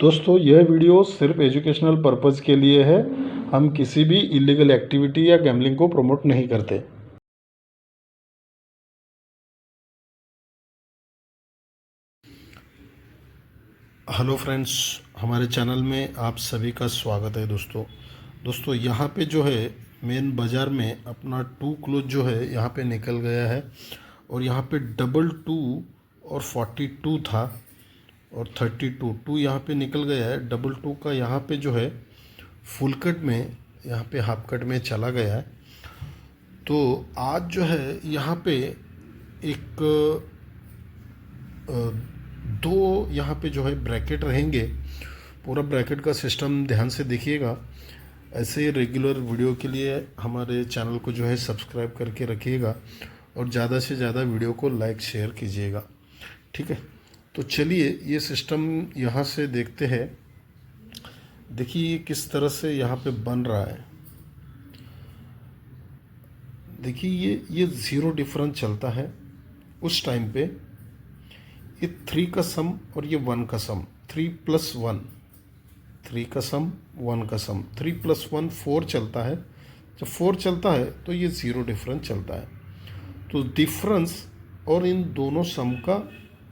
दोस्तों यह वीडियो सिर्फ एजुकेशनल पर्पज़ के लिए है। हम किसी भी इलीगल एक्टिविटी या गैम्बलिंग को प्रमोट नहीं करते। हेलो फ्रेंड्स, हमारे चैनल में आप सभी का स्वागत है। दोस्तों यहाँ पे जो है मेन बाज़ार में अपना 2 क्लोज जो है यहाँ पे निकल गया है और यहाँ पे 22 और 42 था और 32 2 यहाँ पे निकल गया है। 22 का यहाँ पे जो है फुल कट में, यहाँ पे हाफ कट में चला गया है। तो आज जो है यहाँ पे एक दो यहाँ पे जो है ब्रैकेट रहेंगे। पूरा ब्रैकेट का सिस्टम ध्यान से देखिएगा। ऐसे रेगुलर वीडियो के लिए हमारे चैनल को जो है सब्सक्राइब करके रखिएगा और ज़्यादा से ज़्यादा वीडियो को लाइक शेयर कीजिएगा, ठीक है। तो चलिए ये सिस्टम यहाँ से देखते हैं। देखिए किस तरह से यहाँ पे बन रहा है। देखिए ये ज़ीरो डिफरेंस चलता है उस टाइम पे। ये 3 का सम और ये 1 का सम, 3 + 1, 3 का सम 1 का सम, 3 + 1 4 चलता है। जब 4 चलता है तो ये ज़ीरो डिफरेंस चलता है। तो डिफरेंस और इन दोनों सम का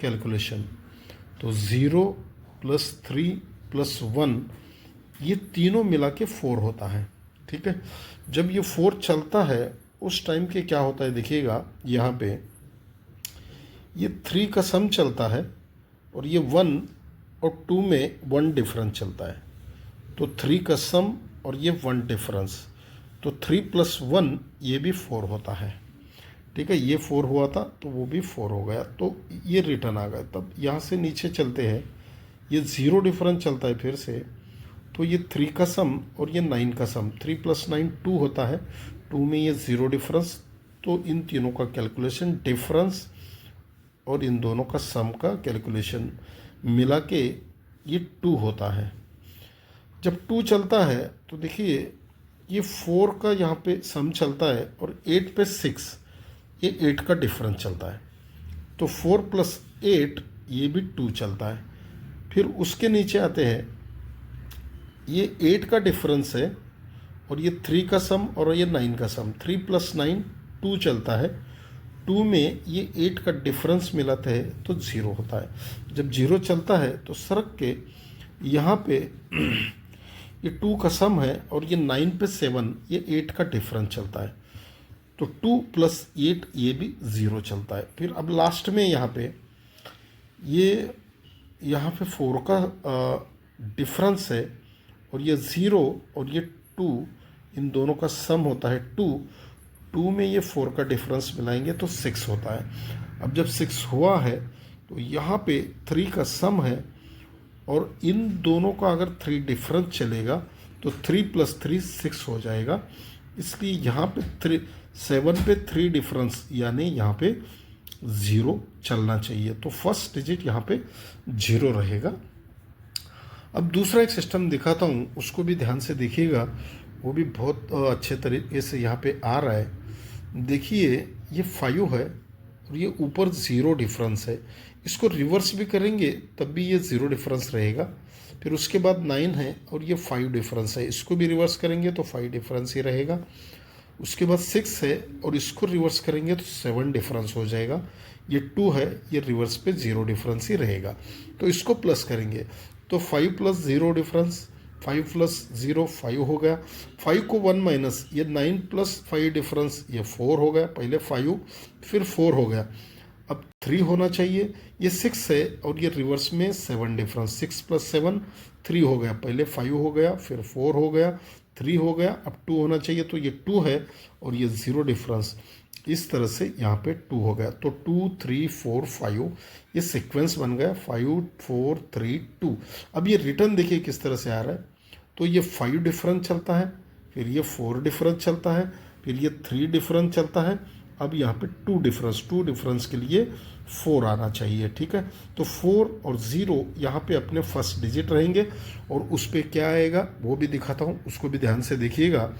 कैलकुलेशन, तो 0 + 3 + 1 ये तीनों मिला के 4 होता है, ठीक है। जब ये 4 चलता है उस टाइम के क्या होता है देखिएगा। यहाँ पे ये 3 का सम चलता है और ये 1 और 2 में 1 डिफरेंस चलता है। तो 3 का सम और ये 1 डिफरेंस, तो 3 + 1 ये भी 4 होता है, ठीक है। ये 4 हुआ था तो वो भी 4 हो गया, तो ये रिटर्न आ गया। तब यहाँ से नीचे चलते हैं, ये ज़ीरो डिफरेंस चलता है फिर से। तो ये 3 का सम और ये 9 का सम, 3 + 9 2 होता है, 2 में ये ज़ीरो डिफरेंस। तो इन तीनों का कैलकुलेशन डिफरेंस और इन दोनों का सम का कैलकुलेशन मिला के ये 2 होता है। जब 2 चलता है तो देखिए ये 4 का यहाँ पे सम चलता है और 8 पे 6, ये 8 का डिफरेंस चलता है। तो 4 + 8 ये भी 2 चलता है। फिर उसके नीचे आते हैं, ये 8 का डिफरेंस है और ये 3 का सम और ये 9 का सम, 3 + 9 2 चलता है। 2 में ये 8 का डिफरेंस मिलाते हैं तो 0 होता है। जब 0 चलता है तो सरक के यहाँ पे ये 2 का सम है और ये 9 पे 7, ये 8 का डिफरेंस चलता है। तो 2 + 8 ये भी 0 चलता है। फिर अब लास्ट में यहाँ पे ये यहाँ पे 4 का डिफरेंस है और ये 0 और ये 2, इन दोनों का सम होता है 2 में ये 4 का डिफरेंस मिलाएंगे तो 6 होता है। अब जब 6 हुआ है तो यहाँ पे 3 का सम है और इन दोनों का अगर 3 डिफरेंस चलेगा तो 3 + 3 6 हो जाएगा। इसलिए यहाँ पे 7 पे 3 डिफरेंस, यानी यहाँ पे 0 चलना चाहिए। तो फर्स्ट डिजिट यहाँ पे 0 रहेगा। अब दूसरा एक सिस्टम दिखाता हूँ, उसको भी ध्यान से देखिएगा। वो भी बहुत अच्छे तरीके से यहाँ पे आ रहा है। देखिए ये 5 है और ये ऊपर 0 डिफरेंस है। इसको रिवर्स भी करेंगे तब भी ये 0 डिफरेंस रहेगा। फिर उसके बाद 9 है और ये 5 डिफरेंस है, इसको भी रिवर्स करेंगे तो 5 डिफरेंस ही रहेगा। उसके बाद 6 है और इसको रिवर्स करेंगे तो 7 डिफरेंस हो जाएगा। ये 2 है, ये रिवर्स पे 0 डिफरेंस ही रहेगा। तो इसको प्लस करेंगे तो 5 + 0 डिफरेंस, 5 + 0 5 हो गया। 5 को 1 माइनस, ये 9 + 5 डिफरेंस, ये 4 हो गया। पहले 5 फिर 4 हो गया। अब 3 होना चाहिए। ये 6 है और ये रिवर्स में 7 डिफरेंस, 6 + 7 3 हो गया। पहले 5 हो गया, फिर 4 हो गया, 3 हो गया। अब 2 होना चाहिए, तो ये 2 है और ये 0 डिफरेंस। इस तरह से यहाँ पे 2 हो गया। तो 2 3 4 5 ये सीक्वेंस बन गया, 5 4 3 2। अब ये रिटर्न देखिए किस तरह से आ रहा है। तो ये 5 डिफरेंस चलता है, फिर ये 4 डिफरेंस चलता है, फिर ये 3 डिफरेंस चलता है। अब यहाँ पे 2 डिफरेंस के लिए 4 आना चाहिए, ठीक है। तो 4 और 0 यहाँ पे अपने फर्स्ट डिजिट रहेंगे और उस पर क्या आएगा वो भी दिखाता हूँ, उसको भी ध्यान से देखिएगा।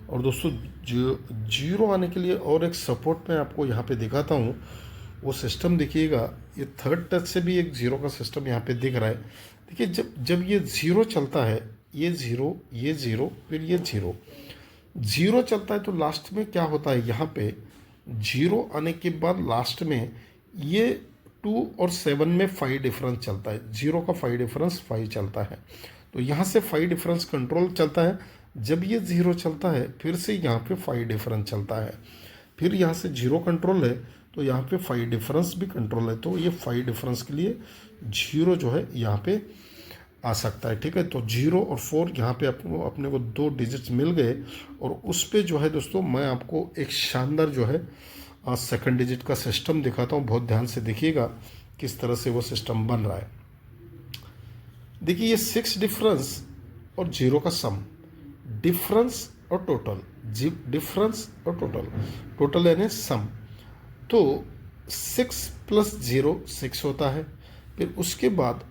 और दोस्तों जो 0 आने के लिए और एक सपोर्ट मैं आपको यहाँ पे दिखाता हूँ, वो सिस्टम देखिएगा, ये थर्ड टच से भी एक ज़ीरो का सिस्टम यहाँ पे दिख रहा है। देखिए जब जब ये ज़ीरो चलता है, ये ज़ीरो फिर ये ज़ीरो चलता है, तो लास्ट में क्या होता है, यहाँ पे ज़ीरो आने के बाद लास्ट में ये 2 और 7 में 5 डिफरेंस चलता है। ज़ीरो का 5 डिफरेंस 5 चलता है, तो यहाँ से 5 डिफरेंस कंट्रोल चलता है। जब ये ज़ीरो चलता है फिर से यहाँ पे 5 डिफरेंस चलता है, फिर यहाँ से ज़ीरो कंट्रोल है तो यहाँ पे 5 डिफरेंस भी कंट्रोल है। तो ये 5 डिफरेंस के लिए ज़ीरो जो है यहाँ पे आ सकता है। ठीक है, तो 0 और 4 यहाँ पे अपने को 2 डिजिट्स मिल गए, और उस पे जो है दोस्तों मैं आपको एक शानदार जो है सेकंड डिजिट का सिस्टम दिखाता हूँ। बहुत ध्यान से देखिएगा किस तरह से वो सिस्टम बन रहा है। देखिए ये 6 डिफरेंस और 0 का सम, डिफरेंस और टोटल, डिफरेंस और टोटल यानी सम। तो 6 + 0 6 होता है, फिर उसके बाद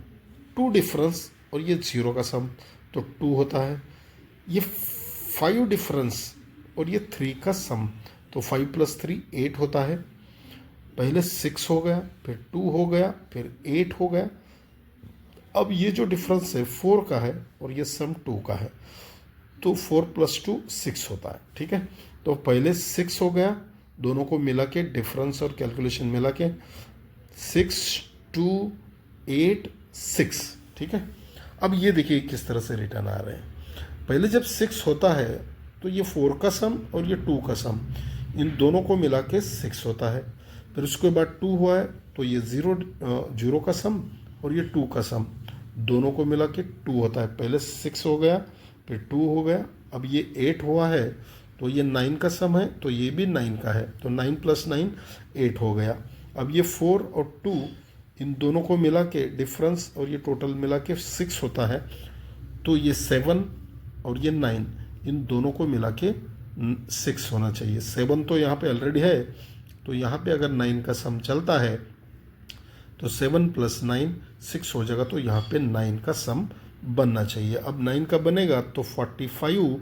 2 डिफरेंस और ये 0 का सम, तो 2 होता है। ये 5 डिफरेंस और ये 3 का सम, तो 5 + 3 8 होता है। पहले 6 हो गया, फिर 2 हो गया, फिर 8 हो गया। अब ये जो डिफरेंस है 4 का है और ये सम 2 का है, तो 4 + 2 6 होता है। ठीक है, तो पहले 6 हो गया, दोनों को मिला के डिफरेंस और कैलकुलेशन मिला के 6 2 8 6। ठीक है, अब ये देखिए किस तरह से रिटर्न आ रहे हैं। पहले जब 6 होता है तो ये 4 का सम और ये 2 का सम, इन दोनों को मिला के 6 होता है। फिर उसके बाद 2 हुआ है तो ये 0 का सम और ये 2 का सम, दोनों को मिला के 2 होता है। पहले 6 हो गया, फिर 2 हो गया, अब ये 8 हुआ है तो ये 9 का सम है, तो ये भी 9 का है, तो 9 + 9 8 हो गया। अब ये 4 और 2 इन दोनों को मिला के डिफरेंस और ये टोटल मिला के 6 होता है, तो ये 7 और ये 9 इन दोनों को मिला के 6 होना चाहिए। 7 तो यहाँ पे ऑलरेडी है, तो यहाँ पे अगर 9 का सम चलता है तो 7 + 9 6 हो जाएगा, तो यहाँ पे 9 का सम बनना चाहिए। अब 9 का बनेगा तो 45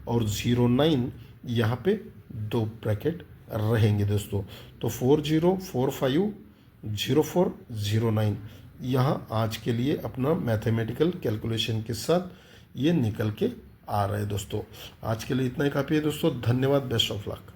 और 09 यहाँ पे 2 ब्रैकेट रहेंगे दोस्तों, तो 40 45 04 09 यहाँ आज के लिए अपना मैथमेटिकल कैलकुलेशन के साथ ये निकल के आ रहा है दोस्तों। आज के लिए इतना ही काफ़ी है दोस्तों। धन्यवाद, बेस्ट ऑफ लक।